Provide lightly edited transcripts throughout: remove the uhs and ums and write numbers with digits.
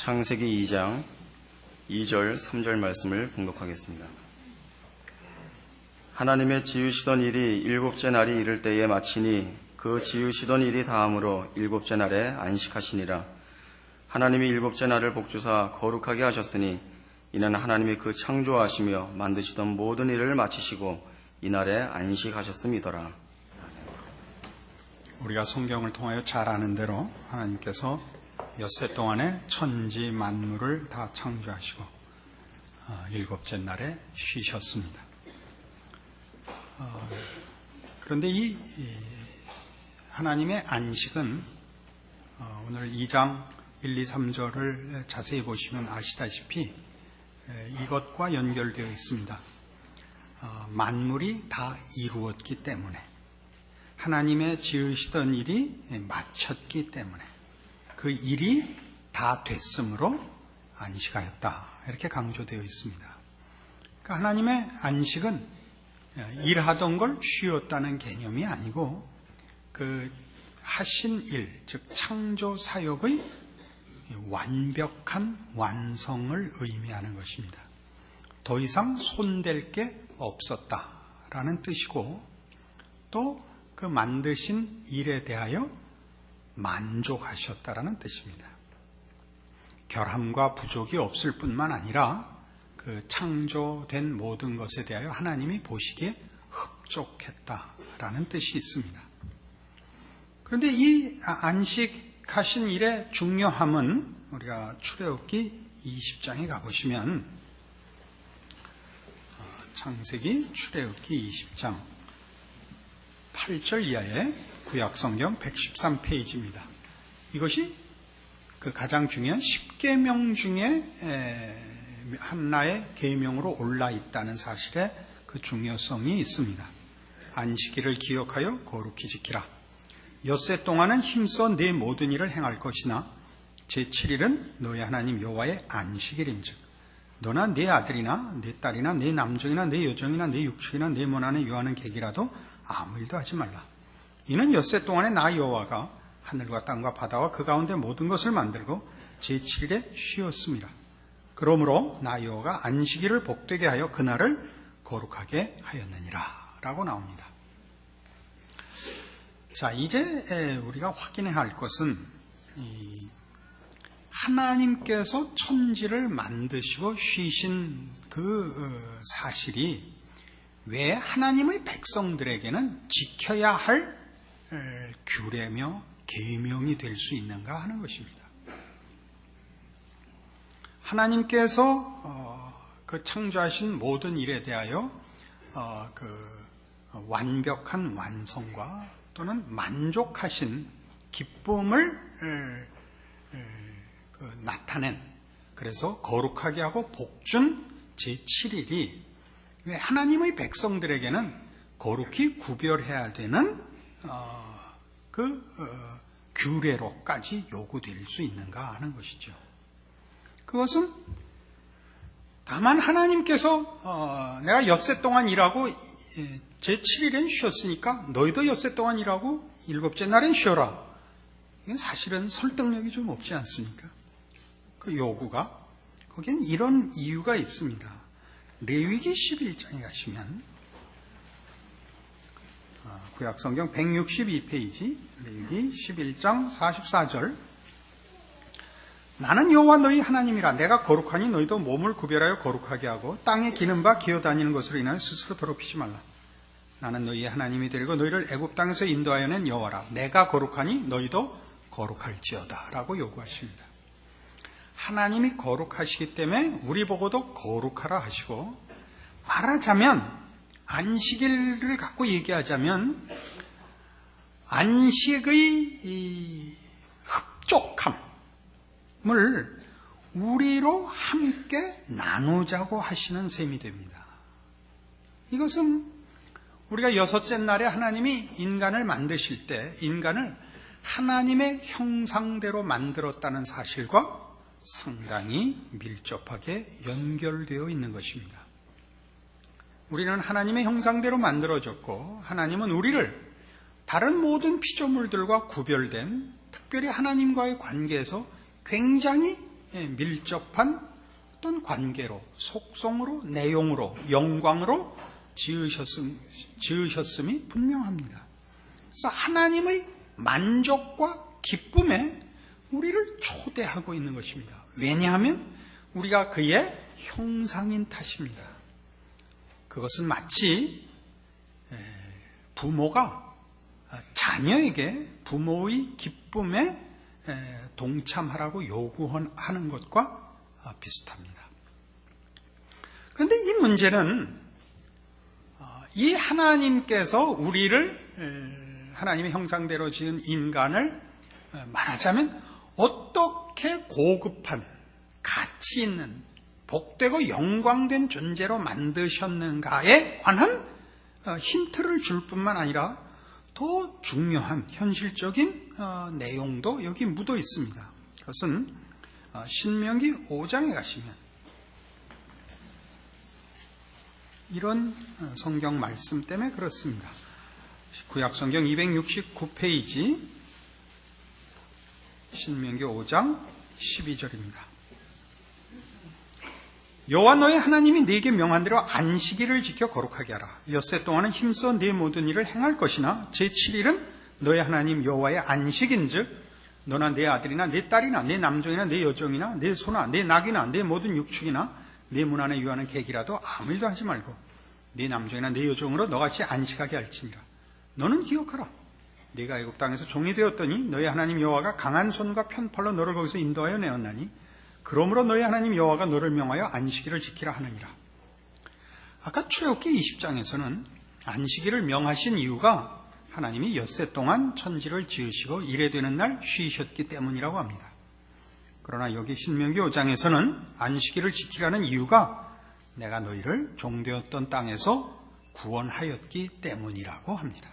창세기 2장 2절, 3절 말씀을 봉독하겠습니다. 하나님의 지으시던 일이 일곱째 날이 이를 때에 마치니 그 지으시던 일이 다함으로 일곱째 날에 안식하시니라. 하나님이 일곱째 날을 복주사 거룩하게 하셨으니 이는 하나님이 그 창조하시며 만드시던 모든 일을 마치시고 이날에 안식하셨음이더라. 우리가 성경을 통하여 잘 아는 대로 하나님께서 엿새 동안에 천지 만물을 다 창조하시고 일곱째 날에 쉬셨습니다. 그런데 이 하나님의 안식은 오늘 2장 1, 2, 3절을 자세히 보시면 아시다시피 이것과 연결되어 있습니다. 만물이 다 이루었기 때문에, 하나님의 지으시던 일이 마쳤기 때문에, 그 일이 다 됐으므로 안식하였다, 이렇게 강조되어 있습니다. 그러니까 하나님의 안식은 일하던 걸 쉬었다는 개념이 아니고 그 하신 일, 즉 창조 사역의 완벽한 완성을 의미하는 것입니다. 더 이상 손댈 게 없었다라는 뜻이고, 또 그 만드신 일에 대하여 만족하셨다라는 뜻입니다. 결함과 부족이 없을 뿐만 아니라 그 창조된 모든 것에 대하여 하나님이 보시기에 흡족했다라는 뜻이 있습니다. 그런데 이 안식하신 일의 중요함은 우리가 출애굽기 20장에 가보시면, 창세기 출애굽기 20장 8절 이하의 구약성경 113페이지입니다. 이것이 그 가장 중요한 10계명 중에 하나의 계명으로 올라 있다는 사실에 그 중요성이 있습니다. 안식일을 기억하여 거룩히 지키라. 엿새 동안은 힘써 내 모든 일을 행할 것이나 제7일은 너의 하나님 여호와의 안식일인즉 너나 네 아들이나 네 딸이나 네 남종이나 네 여종이나 네 육축이나 네 모나는 요하는 객이라도 아무 일도 하지 말라. 이는 엿새 동안에 나 여호와가 하늘과 땅과 바다와 그 가운데 모든 것을 만들고 제7일에 쉬었습니다. 그러므로 나 여호와가 안식일을 복되게 하여 그날을 거룩하게 하였느니라 라고 나옵니다. 자, 이제 우리가 확인해야 할 것은 하나님께서 천지를 만드시고 쉬신 그 사실이 왜 하나님의 백성들에게는 지켜야 할 규례며 계명이 될 수 있는가 하는 것입니다. 하나님께서 그 창조하신 모든 일에 대하여 그 완벽한 완성과 또는 만족하신 기쁨을 나타낸, 그래서 거룩하게 하고 복준 제7일이 왜 하나님의 백성들에게는 거룩히 구별해야 되는 규례로까지 요구될 수 있는가 하는 것이죠. 그것은 다만 하나님께서 내가 엿새 동안 일하고 제7일엔 쉬었으니까 너희도 엿새 동안 일하고 일곱째 날엔 쉬어라. 이건 사실은 설득력이 좀 없지 않습니까? 그 요구가, 거기엔 이런 이유가 있습니다. 레위기 11장에 가시면, 구약성경 162페이지 레위기 11장 44절, 나는 여호와 너희 하나님이라. 내가 거룩하니 너희도 몸을 구별하여 거룩하게 하고 땅에 기는 바 기어다니는 것으로 인하여 스스로 더럽히지 말라. 나는 너희의 하나님이 되고 너희를 애굽 땅에서 인도하여 낸 여호와라. 내가 거룩하니 너희도 거룩할지어다 라고 요구하십니다. 하나님이 거룩하시기 때문에 우리 보고도 거룩하라 하시고, 말하자면 안식일을 갖고 얘기하자면 안식의 이 흡족함을 우리로 함께 나누자고 하시는 셈이 됩니다. 이것은 우리가 여섯째 날에 하나님이 인간을 만드실 때 인간을 하나님의 형상대로 만들었다는 사실과 상당히 밀접하게 연결되어 있는 것입니다. 우리는 하나님의 형상대로 만들어졌고, 하나님은 우리를 다른 모든 피조물들과 구별된 특별히 하나님과의 관계에서 굉장히 밀접한 어떤 관계로, 속성으로, 내용으로, 영광으로 지으셨음이 분명합니다. 그래서 하나님의 만족과 기쁨에 우리를 초대하고 있는 것입니다. 왜냐하면 우리가 그의 형상인 탓입니다. 그것은 마치 부모가 자녀에게 부모의 기쁨에 동참하라고 요구하는 것과 비슷합니다. 그런데 이 문제는 이 하나님께서 우리를 하나님의 형상대로 지은 인간을 말하자면 어떻게 고급한 가치 있는 복되고 영광된 존재로 만드셨는가에 관한 힌트를 줄 뿐만 아니라 더 중요한 현실적인 내용도 여기 묻어 있습니다. 그것은 신명기 5장에 가시면 이런 성경 말씀 때문에 그렇습니다. 구약성경 269페이지 신명기 5장 12절입니다. 여호와 너의 하나님이 네게 명한 대로 안식일을 지켜 거룩하게 하라. 엿새 동안은 힘써 네 모든 일을 행할 것이나 제7일은 너의 하나님 여호와의 안식인즉 너나 네 아들이나 네 딸이나 네 남종이나 네 여종이나 네 소나 네 낙이나 네 모든 육축이나 네 문 안에 유하는 객이라도 아무 일도 하지 말고 네 남종이나 네 여종으로 너같이 안식하게 할지니라. 너는 기억하라. 네가 애굽 땅에서 종이 되었더니 너의 하나님 여호와가 강한 손과 편팔로 너를 거기서 인도하여 내었나니 그러므로 너의 하나님 여호와가 너를 명하여 안식일을 지키라 하느니라. 아까 출애굽기 20장에서는 안식일을 명하신 이유가 하나님이 엿새 동안 천지를 지으시고 이래 되는 날 쉬셨기 때문이라고 합니다. 그러나 여기 신명기 5장에서는 안식일을 지키라는 이유가 내가 너희를 종되었던 땅에서 구원하였기 때문이라고 합니다.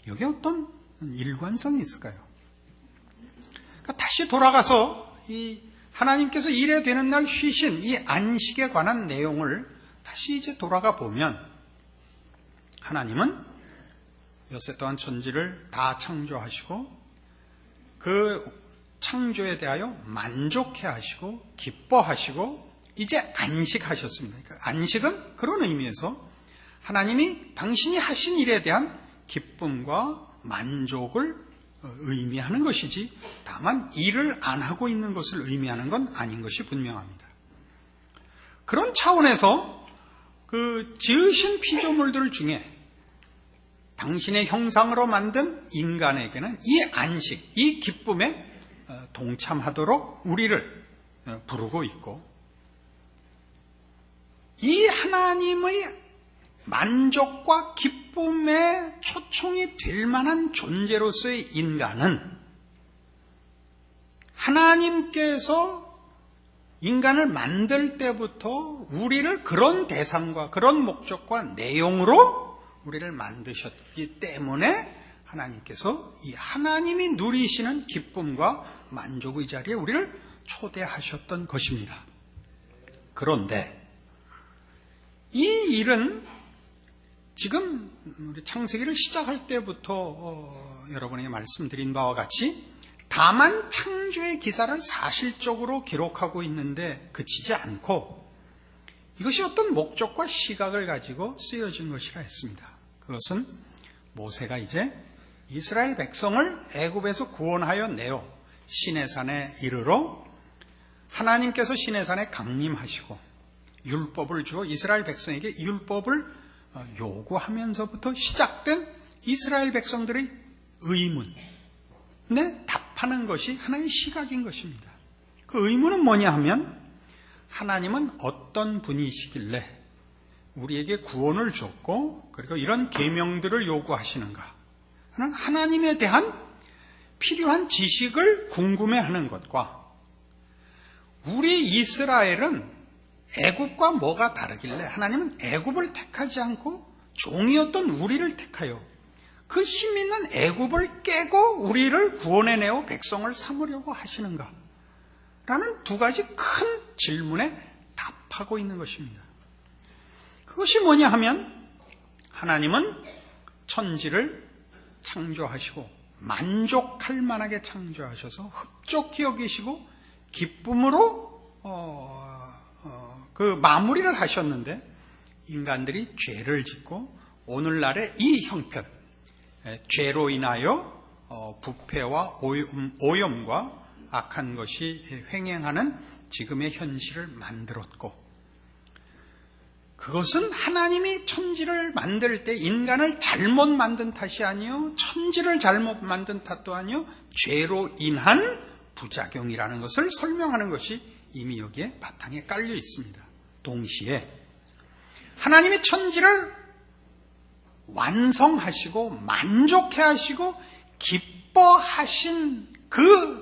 여기에 어떤 일관성이 있을까요? 그러니까 다시 돌아가서 이 하나님께서 이래 되는 날 쉬신 이 안식에 관한 내용을 다시 이제 돌아가 보면 하나님은 엿새 동안 천지를 다 창조하시고 그 창조에 대하여 만족해 하시고 기뻐하시고 이제 안식하셨습니다. 그러니까 안식은 그런 의미에서 하나님이 당신이 하신 일에 대한 기쁨과 만족을 의미하는 것이지 다만 일을 안 하고 있는 것을 의미하는 건 아닌 것이 분명합니다. 그런 차원에서 그 지으신 피조물들 중에 당신의 형상으로 만든 인간에게는 이 안식, 이 기쁨에 동참하도록 우리를 부르고 있고 이 하나님의 만족과 기쁨에 초청이 될 만한 존재로서의 인간은 하나님께서 인간을 만들 때부터 우리를 그런 대상과 그런 목적과 내용으로 우리를 만드셨기 때문에 하나님께서 이 하나님이 누리시는 기쁨과 만족의 자리에 우리를 초대하셨던 것입니다. 그런데 이 일은 지금 우리 창세기를 시작할 때부터 여러분에게 말씀드린 바와 같이 다만 창조의 기사를 사실적으로 기록하고 있는데 그치지 않고 이것이 어떤 목적과 시각을 가지고 쓰여진 것이라 했습니다. 그것은 모세가 이제 이스라엘 백성을 애굽에서 구원하여 내어 시내산에 이르러 하나님께서 시내산에 강림하시고 율법을 주어 이스라엘 백성에게 율법을 요구하면서부터 시작된 이스라엘 백성들의 의문에 답하는 것이 하나의 시각인 것입니다. 그 의문은 뭐냐 하면 하나님은 어떤 분이시길래 우리에게 구원을 줬고 그리고 이런 계명들을 요구하시는가 하는 하나님에 대한 필요한 지식을 궁금해하는 것과 우리 이스라엘은 애굽과 뭐가 다르길래 하나님은 애굽을 택하지 않고 종이었던 우리를 택하여 그 힘 있는 애굽을 깨고 우리를 구원해내어 백성을 삼으려고 하시는가 라는 두 가지 큰 질문에 답하고 있는 것입니다. 그것이 뭐냐 하면 하나님은 천지를 창조하시고 만족할 만하게 창조하셔서 흡족히 여기시고 기쁨으로 그 마무리를 하셨는데 인간들이 죄를 짓고 오늘날의 이 형편, 죄로 인하여 부패와 오염과 악한 것이 횡행하는 지금의 현실을 만들었고, 그것은 하나님이 천지를 만들 때 인간을 잘못 만든 탓이 아니요, 천지를 잘못 만든 탓도 아니요, 죄로 인한 부작용이라는 것을 설명하는 것이 이미 여기에 바탕에 깔려 있습니다. 동시에 하나님이 천지를 완성하시고 만족해 하시고 기뻐하신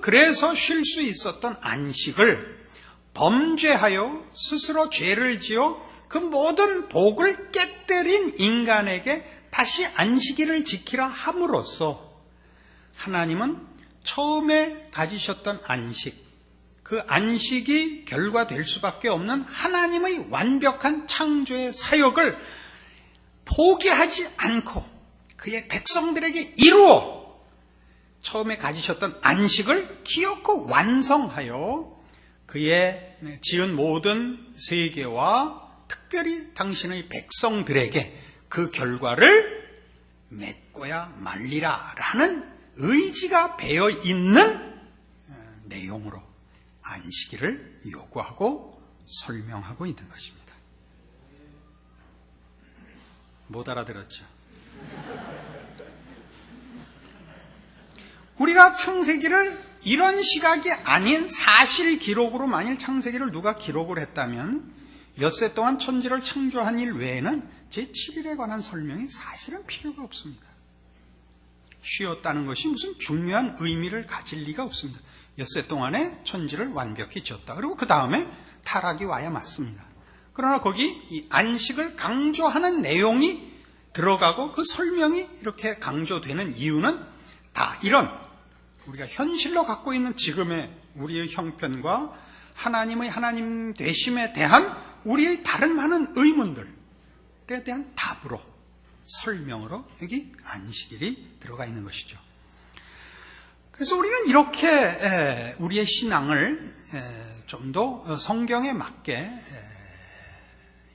그래서 쉴 수 있었던 안식을 범죄하여 스스로 죄를 지어 그 모든 복을 깨뜨린 인간에게 다시 안식일을 지키라 함으로써 하나님은 처음에 가지셨던 안식, 그 안식이 결과될 수밖에 없는 하나님의 완벽한 창조의 사역을 포기하지 않고 그의 백성들에게 이루어 처음에 가지셨던 안식을 기어코 완성하여 그의 지은 모든 세계와 특별히 당신의 백성들에게 그 결과를 맺고야 말리라 라는 의지가 배어 있는 내용으로 안식일을 요구하고 설명하고 있는 것입니다. 못 알아들었죠? 우리가 창세기를 이런 시각이 아닌 사실 기록으로 만일 창세기를 누가 기록을 했다면 엿새 동안 천지를 창조한 일 외에는 제7일에 관한 설명이 사실은 필요가 없습니다. 쉬었다는 것이 무슨 중요한 의미를 가질 리가 없습니다. 엿새 동안에 천지를 완벽히 지었다. 그리고 그 다음에 타락이 와야 맞습니다. 그러나 거기 이 안식을 강조하는 내용이 들어가고 그 설명이 이렇게 강조되는 이유는 다 이런 우리가 현실로 갖고 있는 지금의 우리의 형편과 하나님의 하나님 되심에 대한 우리의 다른 많은 의문들에 대한 답으로 설명으로 여기 안식일이 들어가 있는 것이죠. 그래서 우리는 이렇게 우리의 신앙을 좀 더 성경에 맞게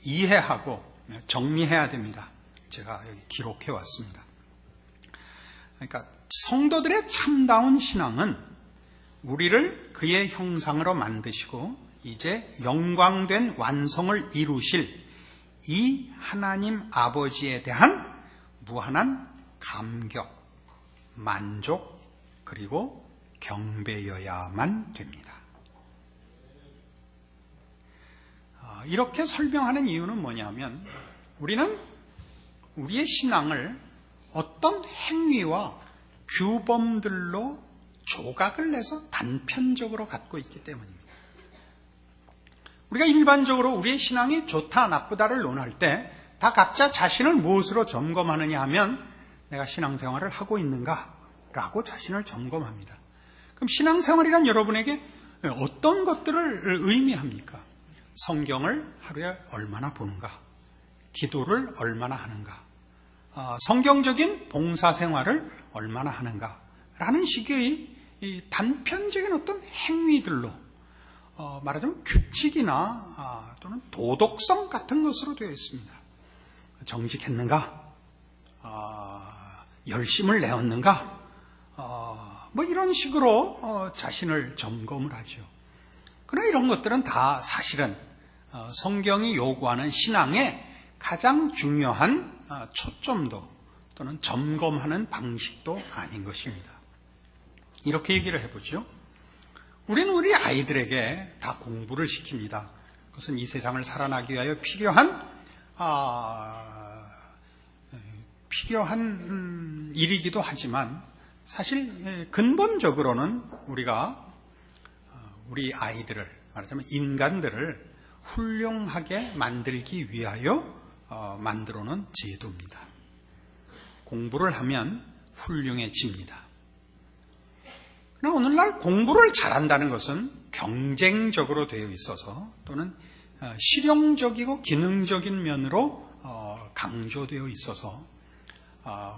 이해하고 정리해야 됩니다. 제가 여기 기록해 왔습니다. 그러니까 성도들의 참다운 신앙은 우리를 그의 형상으로 만드시고 이제 영광된 완성을 이루실 이 하나님 아버지에 대한 무한한 감격, 만족, 그리고 경배여야만 됩니다. 이렇게 설명하는 이유는 뭐냐면 우리는 우리의 신앙을 어떤 행위와 규범들로 조각을 내서 단편적으로 갖고 있기 때문입니다. 우리가 일반적으로 우리의 신앙이 좋다 나쁘다를 논할 때 다 각자 자신을 무엇으로 점검하느냐 하면 내가 신앙생활을 하고 있는가라고 자신을 점검합니다. 그럼 신앙생활이란 여러분에게 어떤 것들을 의미합니까? 성경을 하루에 얼마나 보는가? 기도를 얼마나 하는가? 성경적인 봉사생활을 얼마나 하는가? 라는 식의 이 단편적인 어떤 행위들로 말하자면 규칙이나 또는 도덕성 같은 것으로 되어 있습니다. 정직했는가? 열심을 내었는가? 뭐 이런 식으로 자신을 점검을 하죠. 그러나 이런 것들은 다 사실은 성경이 요구하는 신앙의 가장 중요한 초점도 또는 점검하는 방식도 아닌 것입니다. 이렇게 얘기를 해보죠. 우리는 우리 아이들에게 다 공부를 시킵니다. 그것은 이 세상을 살아나기 위하여 필요한 일이기도 하지만 사실 근본적으로는 우리가 우리 아이들을 말하자면 인간들을 훌륭하게 만들기 위하여 만들어 놓은 제도입니다. 공부를 하면 훌륭해집니다. 그러나 오늘날 공부를 잘한다는 것은 경쟁적으로 되어 있어서 또는 실용적이고 기능적인 면으로 강조되어 있어서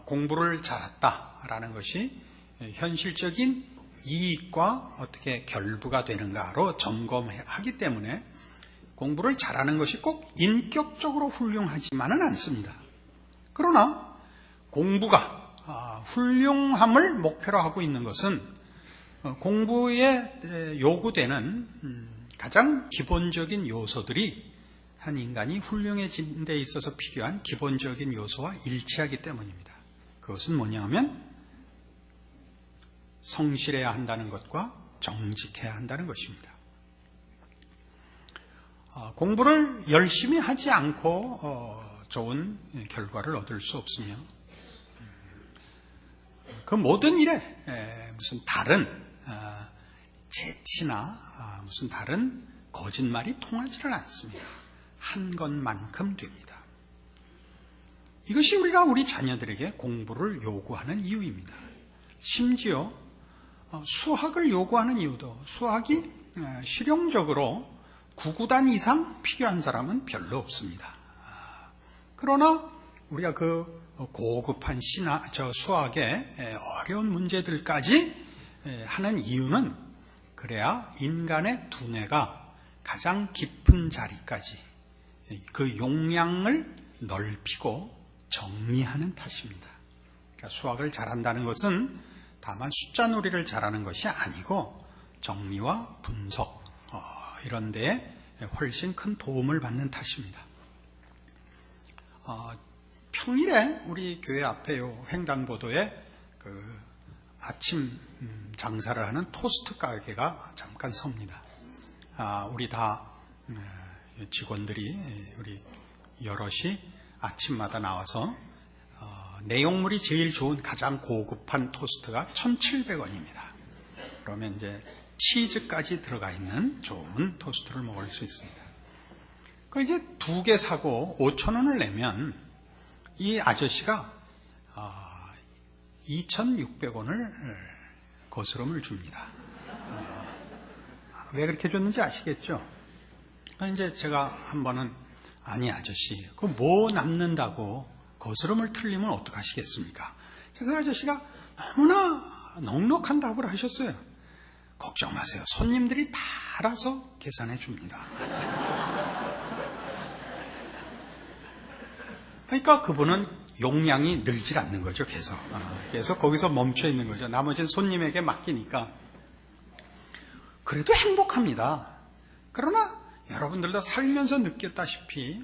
공부를 잘했다라는 것이 현실적인 이익과 어떻게 결부가 되는가로 점검하기 때문에 공부를 잘하는 것이 꼭 인격적으로 훌륭하지만은 않습니다. 그러나 공부가 훌륭함을 목표로 하고 있는 것은 공부에 요구되는 가장 기본적인 요소들이 한 인간이 훌륭해진 데 있어서 필요한 기본적인 요소와 일치하기 때문입니다. 그것은 뭐냐면 성실해야 한다는 것과 정직해야 한다는 것입니다. 공부를 열심히 하지 않고 좋은 결과를 얻을 수 없으며 그 모든 일에 무슨 다른 재치나 무슨 다른 거짓말이 통하지를 않습니다. 한 것만큼 됩니다. 이것이 우리 자녀들에게 공부를 요구하는 이유입니다. 심지어 수학을 요구하는 이유도 수학이 실용적으로 9구단 이상 필요한 사람은 별로 없습니다. 그러나 우리가 그 고급한 수학의 어려운 문제들까지 하는 이유는 그래야 인간의 두뇌가 가장 깊은 자리까지 그 용량을 넓히고 정리하는 탓입니다. 그러니까 수학을 잘한다는 것은 다만 숫자놀이를 잘하는 것이 아니고 정리와 분석 이런 데에 훨씬 큰 도움을 받는 탓입니다. 평일에 우리 교회 앞에 횡단보도에 그 아침 장사를 하는 토스트 가게가 잠깐 섭니다. 우리 다 직원들이 우리 여럿이 아침마다 나와서 내용물이 제일 좋은 가장 고급한 토스트가 1,700원입니다. 그러면 이제 치즈까지 들어가 있는 좋은 토스트를 먹을 수 있습니다. 그 이제 2개 사고 5,000원을 내면 이 아저씨가 2,600원을 거스름을 줍니다. 왜 그렇게 줬는지 아시겠죠? 이제 제가 한 번은 아니 아저씨 그 뭐 남는다고 거스름을 틀리면 어떡하시겠습니까? 그 아저씨가 너무나 넉넉한 답을 하셨어요. 걱정 마세요. 손님들이 다 알아서 계산해 줍니다. 그러니까 그분은 용량이 늘질 않는 거죠, 계속. 그래서 거기서 멈춰 있는 거죠. 나머지는 손님에게 맡기니까. 그래도 행복합니다. 그러나 여러분들도 살면서 느꼈다시피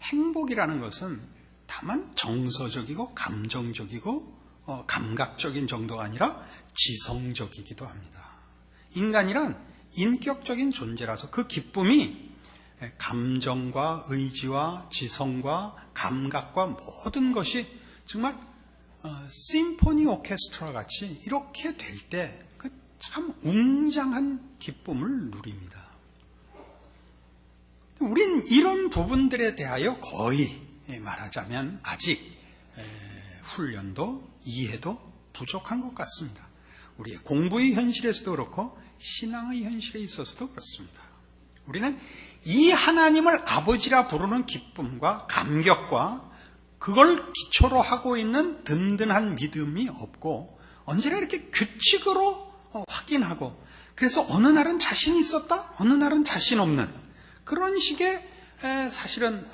행복이라는 것은 다만 정서적이고 감정적이고 감각적인 정도가 아니라 지성적이기도 합니다. 인간이란 인격적인 존재라서 그 기쁨이 감정과 의지와 지성과 감각과 모든 것이 정말 심포니 오케스트라 같이 이렇게 될 때 그 참 웅장한 기쁨을 누립니다. 우린 이런 부분들에 대하여 거의 말하자면 아직 훈련도 이해도 부족한 것 같습니다. 우리의 공부의 현실에서도 그렇고 신앙의 현실에 있어서도 그렇습니다. 우리는 이 하나님을 아버지라 부르는 기쁨과 감격과 그걸 기초로 하고 있는 든든한 믿음이 없고 언제나 이렇게 규칙으로 확인하고 그래서 어느 날은 자신 있었다 어느 날은 자신 없는 그런 식의 사실은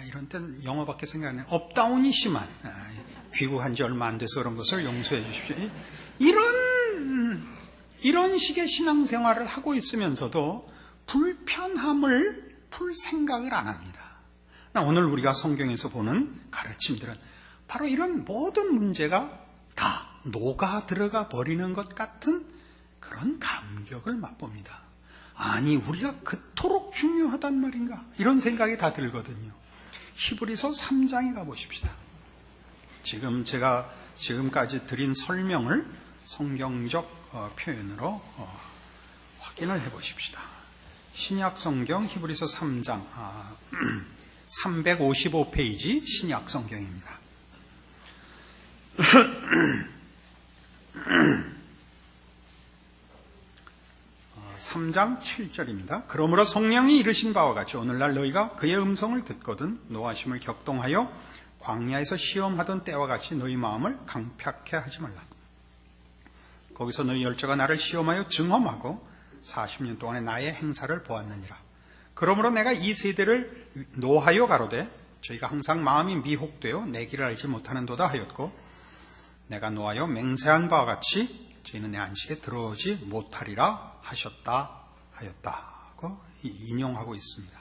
이런 때는 영어밖에 생각 안 나요. 업다운이 심한 귀국한 지 얼마 안 돼서 그런 것을 용서해 주십시오. 이런 식의 신앙생활을 하고 있으면서도 불편함을 풀 생각을 안 합니다. 오늘 우리가 성경에서 보는 가르침들은 바로 이런 모든 문제가 다 녹아 들어가 버리는 것 같은 그런 감격을 맛봅니다. 아니 우리가 그토록 중요하단 말인가 이런 생각이 다 들거든요. 히브리서 3장에 가보십시다. 지금 제가 지금까지 드린 설명을 성경적 표현으로 확인을 해보십시다. 신약성경 히브리서 3장 355페이지 신약성경입니다. 3장 7절입니다. 그러므로 성령이 이르신 바와 같이 오늘날 너희가 그의 음성을 듣거든 노하심을 격동하여 광야에서 시험하던 때와 같이 너희 마음을 강팍해 하지 말라. 거기서 너희 열조가 나를 시험하여 증험하고 40년 동안의 나의 행사를 보았느니라. 그러므로 내가 이 세대를 노하여 가로되 저희가 항상 마음이 미혹되어 내 길을 알지 못하는도다 하였고 내가 노하여 맹세한 바와 같이 저희는 내 안식에 들어오지 못하리라 하였다고 인용하고 있습니다.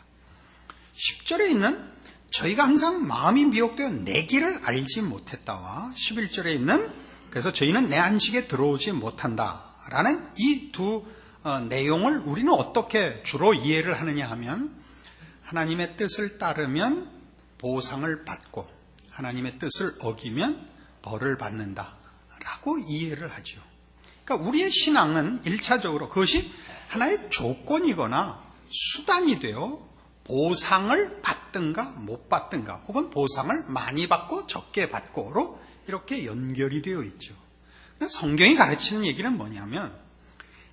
10절에 있는 저희가 항상 마음이 미혹되어 내 길을 알지 못했다와 11절에 있는 그래서 저희는 내 안식에 들어오지 못한다라는 이 두 내용을 우리는 어떻게 주로 이해를 하느냐 하면 하나님의 뜻을 따르면 보상을 받고 하나님의 뜻을 어기면 벌을 받는다라고 이해를 하죠. 그러니까 우리의 신앙은 1차적으로 그것이 하나의 조건이거나 수단이 되어 보상을 받든가 못 받든가 혹은 보상을 많이 받고 적게 받고로 이렇게 연결이 되어 있죠. 성경이 가르치는 얘기는 뭐냐면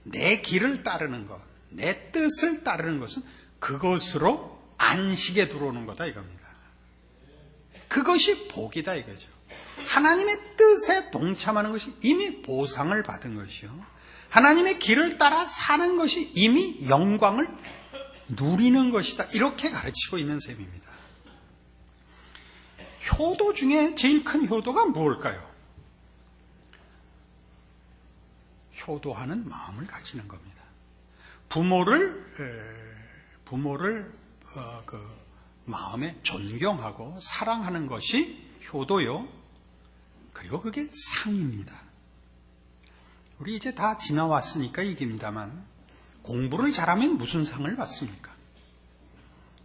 내 길을 따르는 것, 내 뜻을 따르는 것은 그것으로 안식에 들어오는 거다 이겁니다. 그것이 복이다 이거죠. 하나님의 뜻에 동참하는 것이 이미 보상을 받은 것이요. 하나님의 길을 따라 사는 것이 이미 영광을 누리는 것이다. 이렇게 가르치고 있는 셈입니다. 효도 중에 제일 큰 효도가 무엇일까요? 효도하는 마음을 가지는 겁니다. 부모를 마음에 존경하고 사랑하는 것이 효도요. 그리고 그게 상입니다. 우리 이제 다 지나왔으니까 얘기입니다만 공부를 잘하면 무슨 상을 받습니까?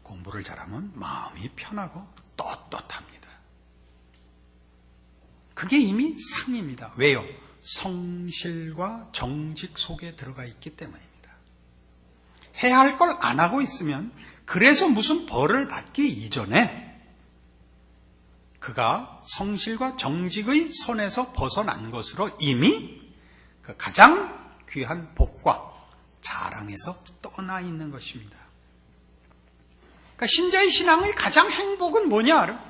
공부를 잘하면 마음이 편하고 떳떳합니다. 그게 이미 상입니다. 왜요? 성실과 정직 속에 들어가 있기 때문입니다. 해야 할 걸 안 하고 있으면 그래서 무슨 벌을 받기 이전에 그가 성실과 정직의 선에서 벗어난 것으로 이미 그 가장 귀한 복과 자랑에서 떠나 있는 것입니다. 그러니까 신자의 신앙의 가장 행복은 뭐냐?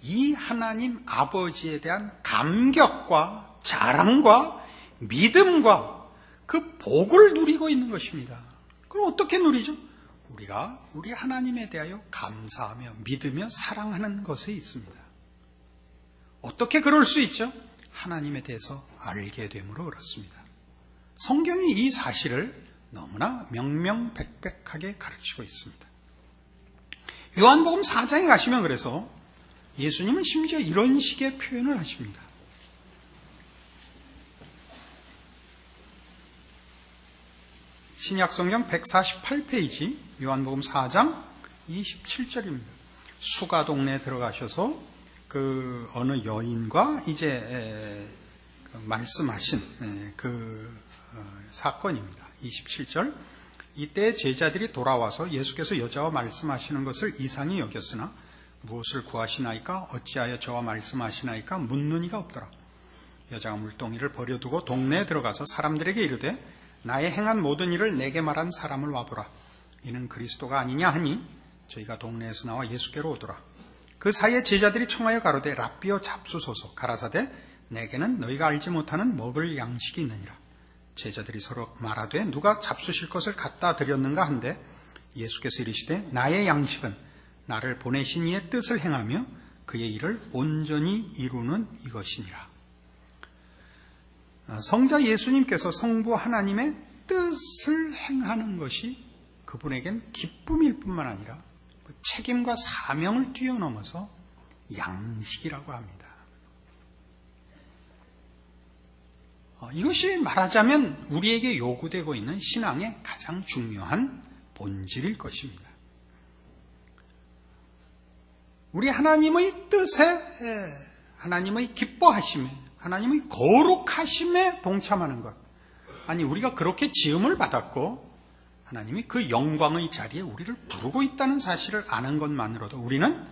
이 하나님 아버지에 대한 감격과 자랑과 믿음과 그 복을 누리고 있는 것입니다. 그럼 어떻게 누리죠? 우리가 우리 하나님에 대하여 감사하며 믿으며 사랑하는 것에 있습니다. 어떻게 그럴 수 있죠? 하나님에 대해서 알게 됨으로 그렇습니다. 성경이 이 사실을 너무나 명명백백하게 가르치고 있습니다. 요한복음 4장에 가시면 그래서 예수님은 심지어 이런 식의 표현을 하십니다. 신약성경 148페이지 요한복음 4장 27절입니다. 수가 동네에 들어가셔서 그 어느 여인과 이제 말씀하신 사건입니다. 27절. 이때 제자들이 돌아와서 예수께서 여자와 말씀하시는 것을 이상히 여겼으나 무엇을 구하시나이까 어찌하여 저와 말씀하시나이까 묻는 이가 없더라. 여자가 물동이를 버려두고 동네에 들어가서 사람들에게 이르되 나의 행한 모든 일을 내게 말한 사람을 와보라. 이는 그리스도가 아니냐 하니 저희가 동네에서 나와 예수께로 오더라. 그 사이에 제자들이 청하여 가로되 랍비여 잡수소서. 가라사대 내게는 너희가 알지 못하는 먹을 양식이 있느니라. 제자들이 서로 말하되 누가 잡수실 것을 갖다 드렸는가 한데 예수께서 이르시되 나의 양식은 나를 보내신 이의 뜻을 행하며 그의 일을 온전히 이루는 이것이니라. 성자 예수님께서 성부 하나님의 뜻을 행하는 것이 그분에겐 기쁨일 뿐만 아니라 책임과 사명을 뛰어넘어서 양식이라고 합니다. 이것이 말하자면 우리에게 요구되고 있는 신앙의 가장 중요한 본질일 것입니다. 우리 하나님의 뜻에, 하나님의 기뻐하심에, 하나님의 거룩하심에 동참하는 것. 아니, 우리가 그렇게 지음을 받았고 하나님이 그 영광의 자리에 우리를 부르고 있다는 사실을 아는 것만으로도 우리는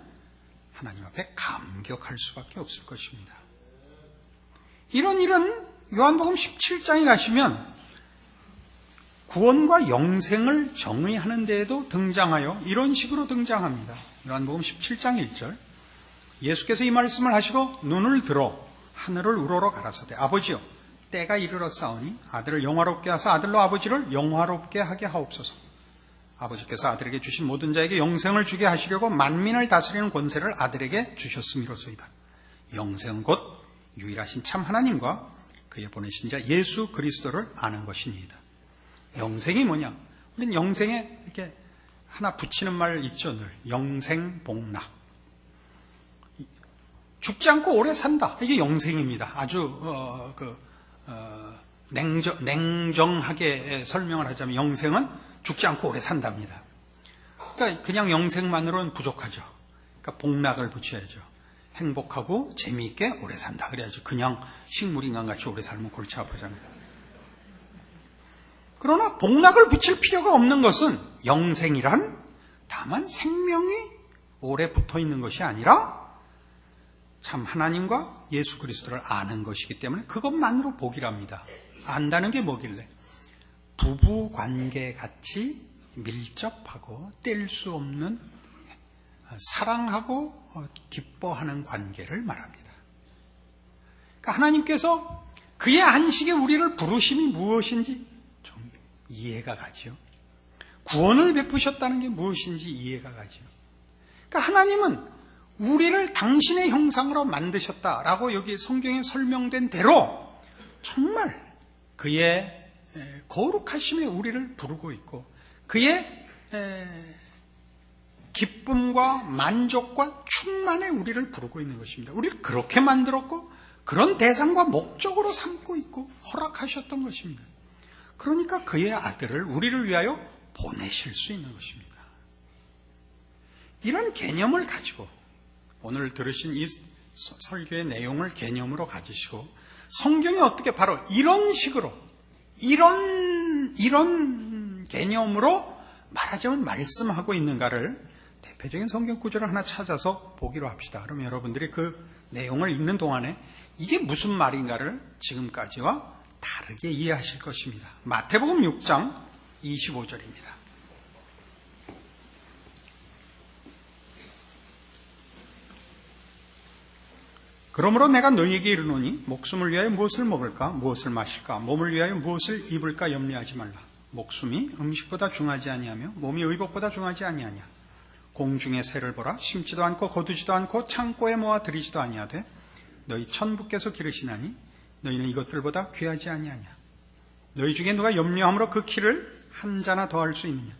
하나님 앞에 감격할 수밖에 없을 것입니다. 이런 일은 요한복음 17장에 가시면 구원과 영생을 정의하는 데에도 등장하여 이런 식으로 등장합니다. 요한복음 17장 1절. 예수께서 이 말씀을 하시고 눈을 들어 하늘을 우러러 가라사대 아버지여 때가 이르렀사오니 아들을 영화롭게 하사 아들로 아버지를 영화롭게 하게 하옵소서. 아버지께서 아들에게 주신 모든 자에게 영생을 주게 하시려고 만민을 다스리는 권세를 아들에게 주셨음이로소이다. 영생은 곧 유일하신 참 하나님과 그의 보내신 자 예수 그리스도를 아는 것이니이다. 영생이 뭐냐? 우리는 영생에 이렇게 하나 붙이는 말 있죠, 늘. 영생복락. 죽지 않고 오래 산다. 이게 영생입니다. 아주 냉정하게 설명을 하자면 영생은 죽지 않고 오래 산답니다. 그러니까 그냥 영생만으로는 부족하죠. 그러니까 복락을 붙여야죠. 행복하고 재미있게 오래 산다 그래야죠. 그냥 식물인간같이 오래 살면 골치 아프잖아요. 그러나 복락을 붙일 필요가 없는 것은 영생이란 다만 생명이 오래 붙어 있는 것이 아니라 참 하나님과 예수 그리스도를 아는 것이기 때문에 그것만으로 복이랍니다. 안다는 게 뭐길래? 부부 관계같이 밀접하고 뗄 수 없는 사랑하고 기뻐하는 관계를 말합니다. 그러니까 하나님께서 그의 안식에 우리를 부르심이 무엇인지 좀 이해가 가죠. 구원을 베푸셨다는 게 무엇인지 이해가 가죠. 그러니까 하나님은 우리를 당신의 형상으로 만드셨다라고 여기 성경에 설명된 대로 정말 그의 거룩하심에 우리를 부르고 있고 그의 기쁨과 만족과 충만에 우리를 부르고 있는 것입니다. 우리를 그렇게 만들었고 그런 대상과 목적으로 삼고 있고 허락하셨던 것입니다. 그러니까 그의 아들을 우리를 위하여 보내실 수 있는 것입니다. 이런 개념을 가지고 오늘 들으신 이 설교의 내용을 개념으로 가지시고 성경이 어떻게 바로 이런 식으로 이런 개념으로 말하자면 말씀하고 있는가를 대표적인 성경 구절을 하나 찾아서 보기로 합시다. 그럼 여러분들이 그 내용을 읽는 동안에 이게 무슨 말인가를 지금까지와 다르게 이해하실 것입니다. 마태복음 6장 25절입니다. 그러므로 내가 너희에게 이르노니 목숨을 위하여 무엇을 먹을까 무엇을 마실까 몸을 위하여 무엇을 입을까 염려하지 말라. 목숨이 음식보다 중하지 아니하며 몸이 의복보다 중하지 아니하냐. 공중의 새를 보라. 심지도 않고 거두지도 않고 창고에 모아 들이지도 아니하되 너희 천부께서 기르시나니 너희는 이것들보다 귀하지 아니하냐. 너희 중에 누가 염려함으로 그 키를 한 자나 더할 수 있느냐.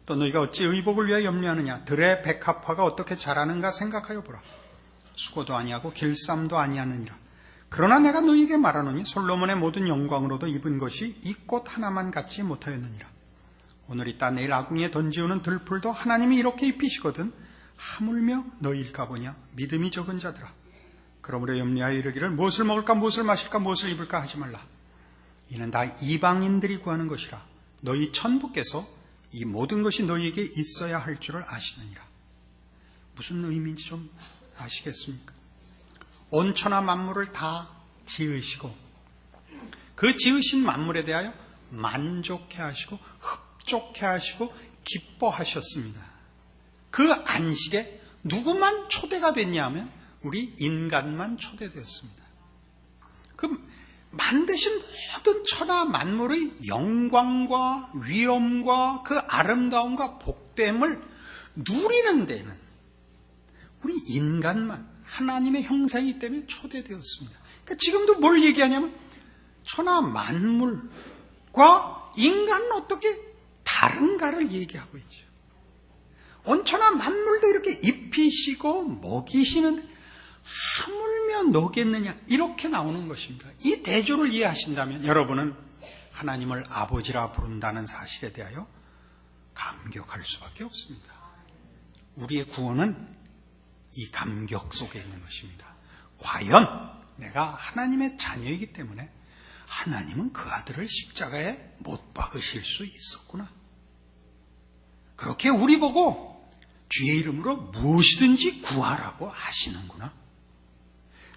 또 너희가 어찌 의복을 위하여 염려하느냐. 들의 백합화가 어떻게 자라는가 생각하여 보라. 수고도 아니하고 길쌈도 아니하느니라. 그러나 내가 너희에게 말하노니 솔로몬의 모든 영광으로도 입은 것이 이 꽃 하나만 갖지 못하였느니라. 오늘 있다 내일 아궁이에 던지우는 들풀도 하나님이 이렇게 입히시거든 하물며 너희일까 보냐. 믿음이 적은 자들아. 그러므로 염려하여 이르기를 무엇을 먹을까 무엇을 마실까 무엇을 입을까 하지 말라. 이는 다 이방인들이 구하는 것이라. 너희 천부께서 이 모든 것이 너희에게 있어야 할 줄을 아시느니라. 무슨 의미인지 좀 아시겠습니까? 온천하 만물을 다 지으시고 그 지으신 만물에 대하여 만족해 하시고 흡족해 하시고 기뻐하셨습니다. 그 안식에 누구만 초대가 됐냐 하면 우리 인간만 초대되었습니다. 그 만드신 모든 천하 만물의 영광과 위엄과 그 아름다움과 복됨을 누리는 데는 우리 인간만 하나님의 형상이기 때문에 초대되었습니다. 그러니까 지금도 뭘 얘기하냐면 천하 만물과 인간은 어떻게 다른가를 얘기하고 있죠. 온 천하 만물도 이렇게 입히시고 먹이시는 하물며 너겠느냐 이렇게 나오는 것입니다. 이 대조를 이해하신다면 여러분은 하나님을 아버지라 부른다는 사실에 대하여 감격할 수밖에 없습니다. 우리의 구원은 이 감격 속에 있는 것입니다. 과연 내가 하나님의 자녀이기 때문에 하나님은 그 아들을 십자가에 못 박으실 수 있었구나. 그렇게 우리 보고 주의 이름으로 무엇이든지 구하라고 하시는구나.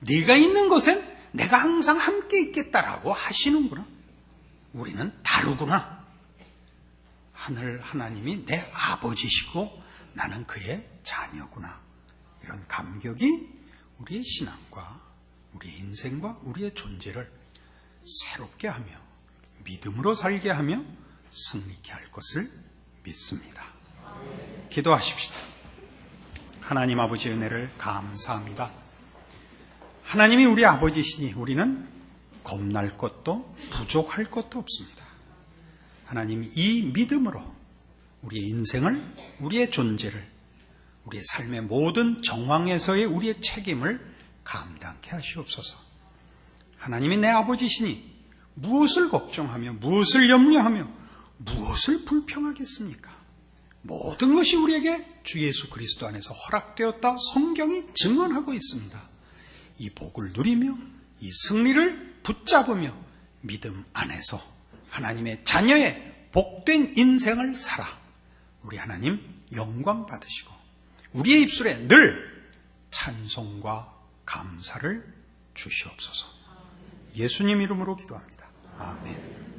네가 있는 곳엔 내가 항상 함께 있겠다라고 하시는구나. 우리는 다르구나. 하늘 하나님이 내 아버지시고 나는 그의 자녀구나. 이런 감격이 우리의 신앙과 우리의 인생과 우리의 존재를 새롭게 하며 믿음으로 살게 하며 승리케 할 것을 믿습니다. 기도하십시다. 하나님 아버지 은혜를 감사합니다. 하나님이 우리 아버지시니 우리는 겁날 것도 부족할 것도 없습니다. 하나님, 이 믿음으로 우리의 인생을, 우리의 존재를, 우리의 삶의 모든 정황에서의 우리의 책임을 감당케 하시옵소서. 하나님이 내 아버지시니 무엇을 걱정하며 무엇을 염려하며 무엇을 불평하겠습니까? 모든 것이 우리에게 주 예수 그리스도 안에서 허락되었다 성경이 증언하고 있습니다. 이 복을 누리며 이 승리를 붙잡으며 믿음 안에서 하나님의 자녀의 복된 인생을 살아 우리 하나님 영광 받으시고 우리의 입술에 늘 찬송과 감사를 주시옵소서. 예수님 이름으로 기도합니다. 아멘.